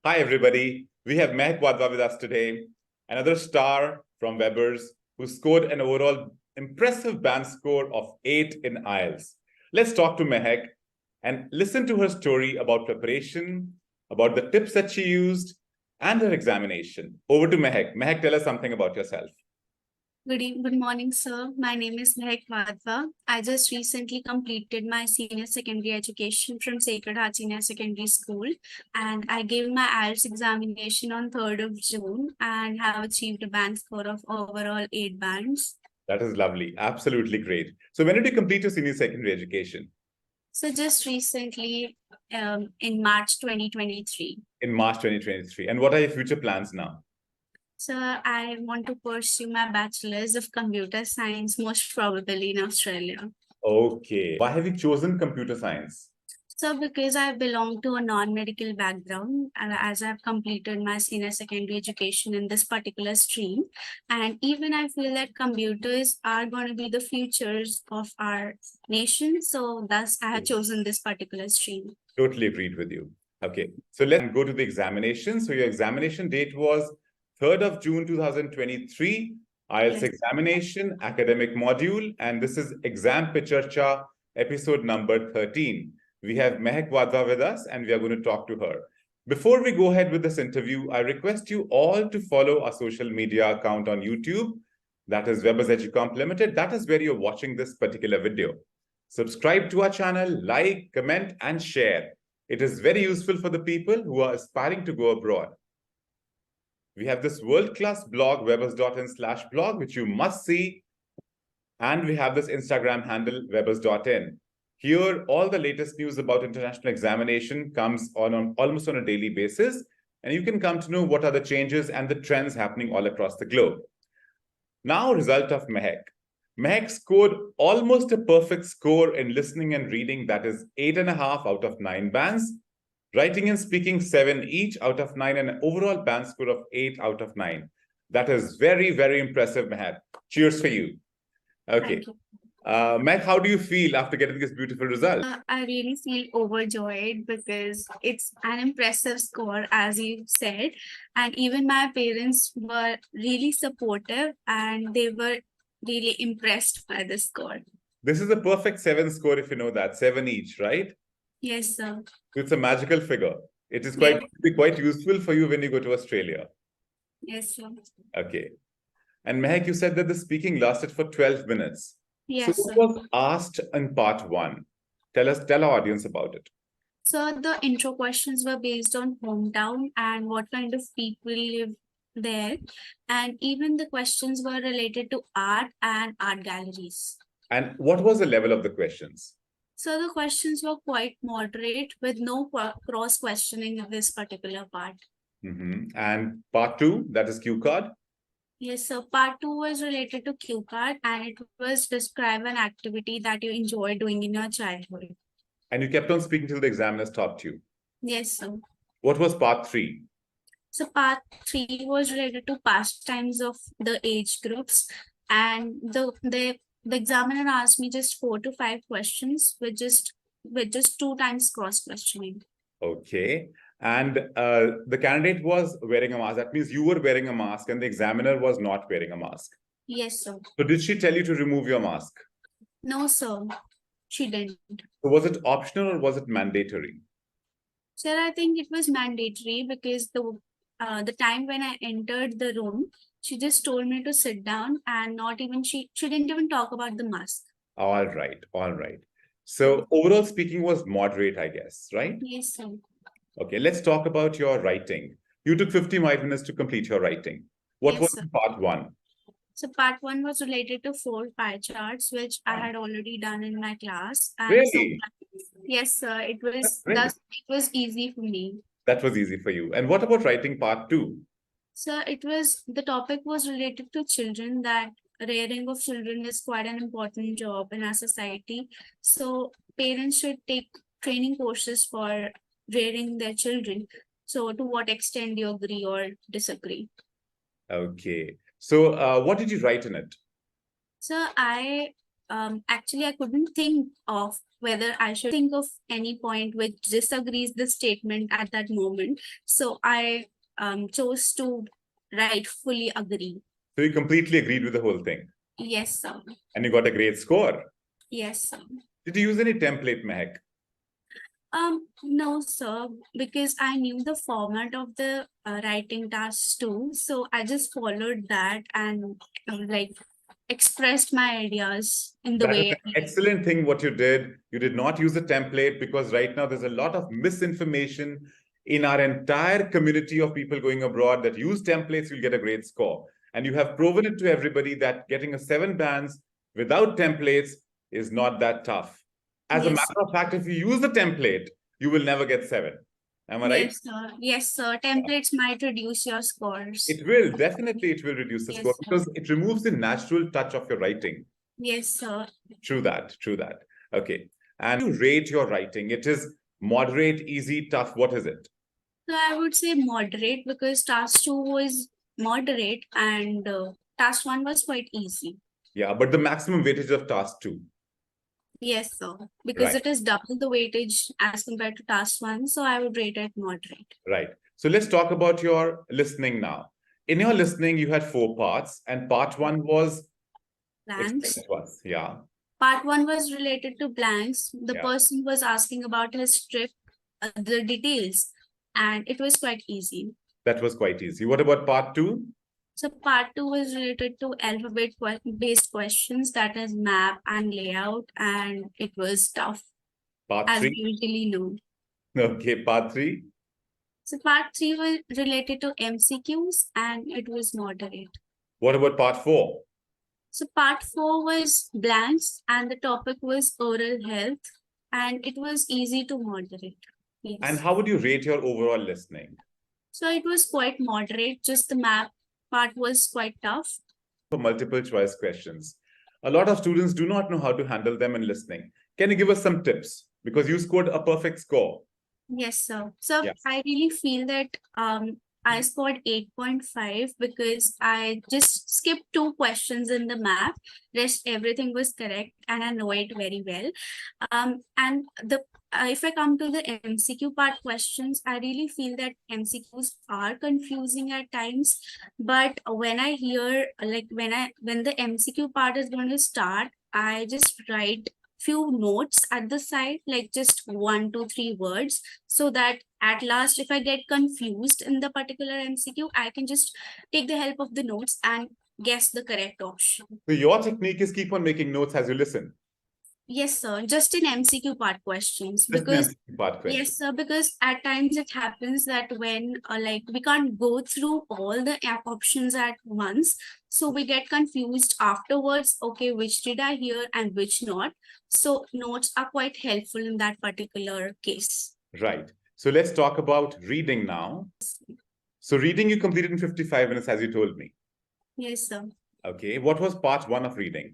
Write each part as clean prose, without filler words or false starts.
Hi, everybody. We have Mehak Wadhwa with us today, another star from Webbers who scored an overall impressive band score of 8 in IELTS. Let's talk to Mehak and listen to her story about preparation, about the tips that she used, and her examination. Over to Mehak. Mehak, tell us something about yourself. Good morning, sir. My name is Mehak Wadhwa. I just recently completed my senior secondary education from Sacred Heart Senior Secondary School, and I gave my IELTS examination on 3rd of June and have achieved a band score of overall 8 bands. That is lovely. Absolutely great. So when did you complete your senior secondary education? So just recently, in March 2023. In March 2023. And what are your future plans now? So I want to pursue my bachelor's of computer science, most probably in Australia. Okay. Why have you chosen computer science? So because I belong to a non-medical background, and as I've completed my senior secondary education in this particular stream, and even I feel that computers are going to be the futures of our nation. So thus I have chosen this particular stream. Totally agreed with you. Okay, so let's go to the examination. So your examination date was 3rd of June 2023, IELTS examination, academic module, and this is Exampecharcha episode number 13. We have Mehak Wadhwa with us, and we are going to talk to her. Before we go ahead with this interview, I request you all to follow our social media account on YouTube. That is webberzeducomplimited. That is where you're watching this particular video. Subscribe to our channel, like, comment, and share. It is very useful for the people who are aspiring to go abroad. We have this world-class blog, webbers.in/blog, which you must see. And we have this Instagram handle, webbers.in. Here, all the latest news about international examination comes on almost on a daily basis. And you can come to know what are the changes and the trends happening all across the globe. Now, result of Mehak. Mehak scored almost a perfect score in listening and reading, that is 8.5 out of 9 bands. Writing and speaking 7 each out of 9, and an overall band score of 8 out of 9. That is very, very impressive, Mehak. Cheers for you. Okay. Mehak, how do you feel after getting this beautiful result? I really feel overjoyed because it's an impressive score, as you said. And even my parents were really supportive and they were really impressed by the score. This is a perfect 7 score, if you know that. 7 each, right? Yes, sir. It's a magical figure. It is quite useful for you when you go to Australia. Yes, sir. Okay. And Mehak, you said that the speaking lasted for 12 minutes. Yes, so what was asked in part 1? Tell our audience about it. So the intro questions were based on hometown and what kind of people live there. And even the questions were related to art and art galleries. And what was the level of the questions? So the questions were quite moderate with no cross-questioning in this particular part. And part 2, that is cue card? Yes, so part 2 was related to cue card, and it was describe an activity that you enjoy doing in your childhood. And you kept on speaking till the examiner stopped you? Yes, sir. What was part 3? So part 3 was related to pastimes of the age groups, and the examiner asked me just 4 to 5 questions with just 2 times cross questioning. Okay. And the candidate was wearing a mask. That means you were wearing a mask and the examiner was not wearing a mask. Yes, sir. So did she tell you to remove your mask? No, sir. She didn't. So was it optional or was it mandatory? Sir, I think it was mandatory because the time when I entered the room, she just told me to sit down and she didn't even talk about the mask. All right. So overall speaking was moderate, I guess, right? Yes, sir. Okay, let's talk about your writing. You took 55 minutes to complete your writing. What was part 1? So part 1 was related to 4 pie charts, which I had already done in my class. And really? Yes, sir. It was easy for me. That was easy for you. And what about writing part 2? So the topic was related to children, that rearing of children is quite an important job in our society. So parents should take training courses for rearing their children. So to what extent do you agree or disagree? Okay. So what did you write in it? So I actually I couldn't think of whether I should think of any point which disagrees the statement at that moment. So I chose to write fully agree. So you completely agreed with the whole thing. Yes, sir. And you got a great score. Yes, sir. Did you use any template, Mehak? No, sir, because I knew the format of the writing task too. So I just followed that and like expressed my ideas in the That is way. an excellent thing what you did. You did not use a template because right now there's a lot of misinformation in our entire community of people going abroad that use templates, you'll get a great score. And you have proven it to everybody that getting a 7 bands without templates is not that tough. As a Yes, matter of fact, if you use the template, you will never get 7. Am I right? yes, sir. Yes, sir. Templates might reduce your scores. It will, definitely it will reduce the Yes, score sir. because it removes the natural touch of your writing. Yes, sir. True that, true that. Okay. And you rate your writing. It is moderate, easy, tough. What is it? So I would say moderate because task 2 was moderate and task 1 was quite easy. Yeah, but the maximum weightage of task 2. Yes, sir. Because Right. it is double the weightage as compared to task 1. So I would rate it moderate. Right. So let's talk about your listening now. In your listening, you had 4 parts, and part 1 was Blanks. yeah. Part 1 was related to blanks. The Yeah. person was asking about his trip, the details, and it was quite easy. That was quite easy. What about part 2? So part 2 was related to alphabet-based questions, that is map and layout, and it was tough, Part as 3? we usually know. Okay, part 3? So part 3 was related to MCQs, and it was moderate. What about part 4? So part 4 was blanks, and the topic was oral health, and it was easy to moderate. Yes. And how would you rate your overall listening? So it was quite moderate, just the map part was quite tough. For multiple choice questions. A lot of students do not know how to handle them in listening. Can you give us some tips? Because you scored a perfect score. Yes, sir. So Yeah. I really feel that I scored 8.5 because I just skipped 2 questions in the map. Rest everything was correct and I know it very well. And the if I come to the MCQ part questions, I really feel that MCQs are confusing at times. But when I hear like when the MCQ part is going to start, I just write few notes at the side, like just 1, 2, 3 words, so that at last, if I get confused in the particular MCQ, I can just take the help of the notes and guess the correct option. So your technique is keep on making notes as you listen. Yes, sir. Just in MCQ part questions. Just Because MCQ part question. yes, sir. Because at times it happens that when like we can't go through all the options at once, so we get confused afterwards. Okay, which did I hear and which not? So notes are quite helpful in that particular case. Right. So let's talk about reading now. So reading you completed in 55 minutes, as you told me. Yes, sir. Okay. What was part 1 of reading?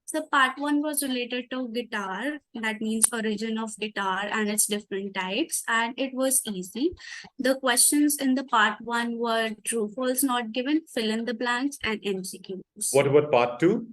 So part 1 was related to guitar, that means origin of guitar and its different types, and it was easy. The questions in the part 1 were true, false, not given, fill in the blanks, and MCQs. What about part 2?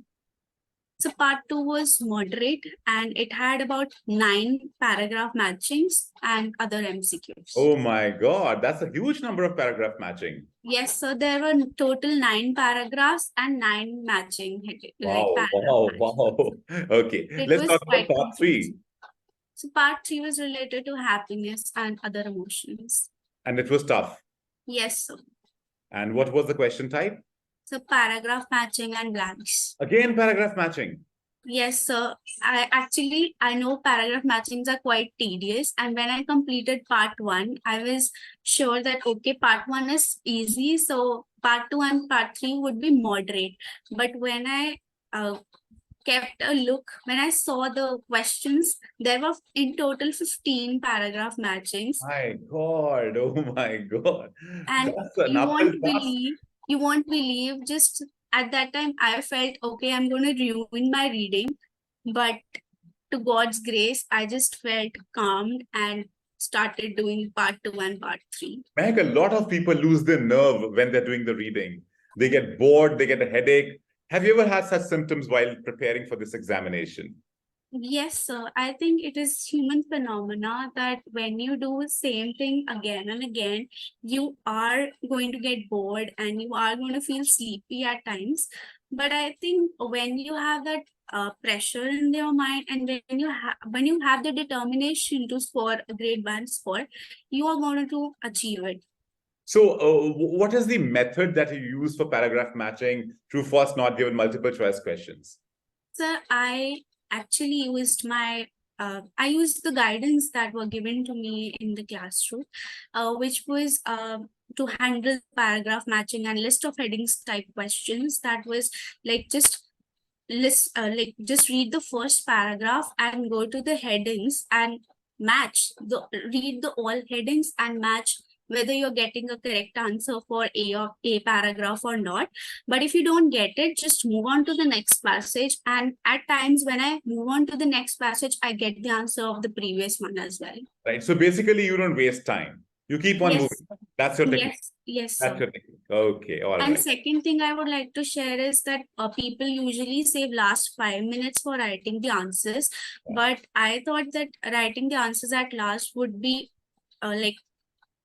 So part 2 was moderate and it had about 9 paragraph matchings and other MCQs. Oh my God, that's a huge number of paragraph matching. Yes, so there were total 9 paragraphs and 9 matching. Wow, wow. Okay, let's talk about part 3. So part 3 was related to happiness and other emotions. And it was tough. Yes, sir. And what was the question type? So paragraph matching and blanks. Again, paragraph matching. Yes, sir. I know paragraph matchings are quite tedious. And when I completed part 1, I was sure that, okay, part 1 is easy. So part 2 and part 3 would be moderate. But when I kept a look, when I saw the questions, there were in total 15 paragraph matchings. My God, oh my God. And you won't believe, just at that time, I felt, okay, I'm going to ruin my reading. But to God's grace, I just felt calmed and started doing part 2 and part 3. Mehak, a lot of people lose their nerve when they're doing the reading. They get bored, they get a headache. Have you ever had such symptoms while preparing for this examination? Yes, sir. I think it is human phenomena that when you do the same thing again and again, you are going to get bored and you are going to feel sleepy at times. But I think when you have that pressure in your mind, and when you have the determination to score a grade one score, you are going to achieve it. So what is the method that you use for paragraph matching, true, false, not given, multiple choice questions? Sir, I actually used I used the guidance that were given to me in the classroom, which was to handle paragraph matching and list of headings type questions. That was like just read the first paragraph and go to the headings and read the all headings and match whether you're getting a correct answer for a paragraph or not. But if you don't get it, just move on to the next passage. And at times when I move on to the next passage, I get the answer of the previous one as well. Right. So basically, you don't waste time. You keep on Yes. moving. That's your technique. Yes, That's sir. your technique. Okay. All And right. second thing I would like to share is that people usually save last 5 minutes for writing the answers. But I thought that writing the answers at last would be like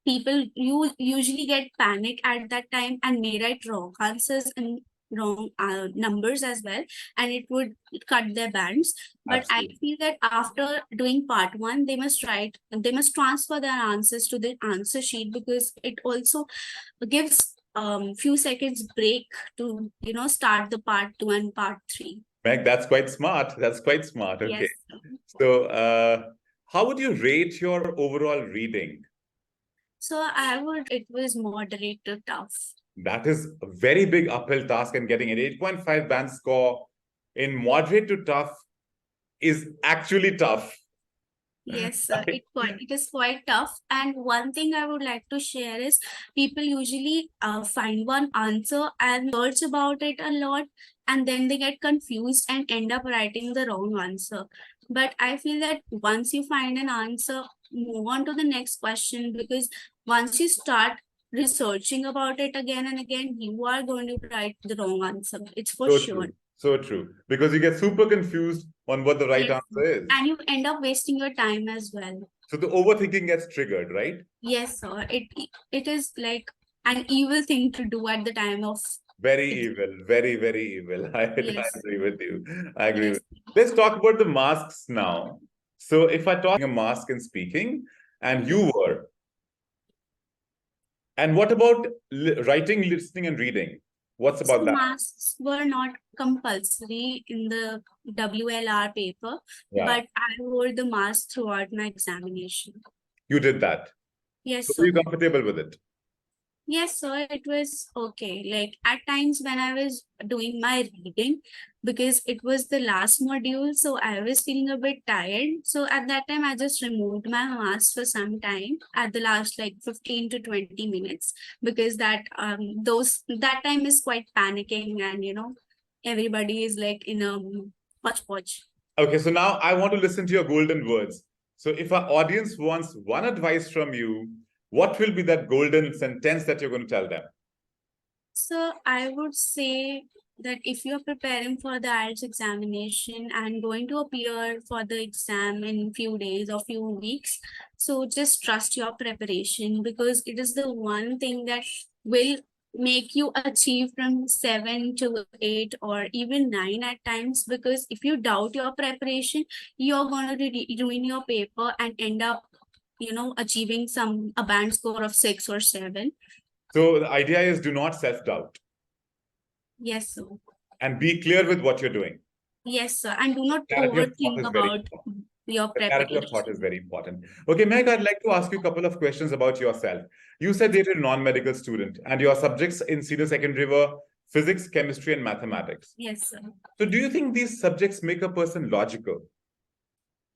people usually get panic at that time and may write wrong answers and wrong numbers as well, and it would cut their bands. But Absolutely. I feel that after doing part one, they must transfer their answers to the answer sheet, because it also gives few seconds break to start the part two and part three. Meg, that's quite smart. That's quite smart. Okay. Yes. So how would you rate your overall reading? So it was moderate to tough. That is a very big uphill task, and getting an 8.5 band score in moderate to tough is actually tough. Yes, it is quite tough. And one thing I would like to share is people usually find one answer and search about it a lot, and then they get confused and end up writing the wrong answer. But I feel that once you find an answer, move on to the next question, because once you start researching about it again and again, you are going to write the wrong answer. It's for So sure. true. So true. Because you get super confused on what the right Yes. answer is. And you end up wasting your time as well. So the overthinking gets triggered, right? Yes, sir. It is like an evil thing to do at the time of. Very evil. Very, very evil. I Yes. agree with you. I agree Yes. with you. Let's talk about the masks now. So if I talk a mask in speaking, and you were, and what about writing, listening, and reading? What's about So that? masks were not compulsory in the WLR paper, Yeah, but I wore the mask throughout my examination. you did that. Yes, So are sir. you comfortable with it? Yes, sir, it was okay. Like at times when I was doing my reading, because it was the last module, so I was feeling a bit tired. So at that time, I just removed my mask for some time at the last like 15 to 20 minutes, because that time is quite panicking, and everybody is like in a hodgepodge. Okay, so now I want to listen to your golden words. So if our audience wants one advice from you, what will be that golden sentence that you're going to tell them? So I would say that if you're preparing for the IELTS examination and going to appear for the exam in few days or few weeks, so just trust your preparation, because it is the one thing that will make you achieve from 7 to 8 or even 9 at times. Because if you doubt your preparation, you're going to ruin your paper and end up achieving a band score of 6 or 7. So the idea is do not self-doubt. Yes, sir. And be clear with what you're doing. Yes, sir. And do not Clarity of thought overthink is very about important. your The clarity of thought preparation. is very important. Okay, Meg, I'd like to ask you a couple of questions about yourself. You said you're a non-medical student and your subjects in senior secondary were physics, chemistry, and mathematics. Yes, sir. So do you think these subjects make a person logical?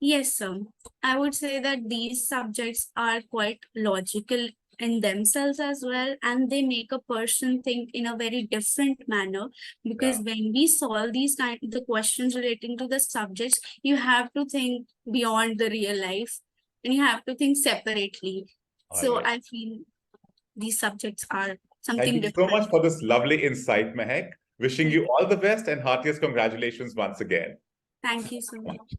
Yes, sir. I would say that these subjects are quite logical in themselves as well, and they make a person think in a very different manner. Because when we solve the questions relating to the subjects, you have to think beyond the real life, and you have to think separately. All So right. I feel these subjects are Thank something you so different. much for this lovely insight, Mehak. Wishing you all the best and heartiest congratulations once again. Thank you so much.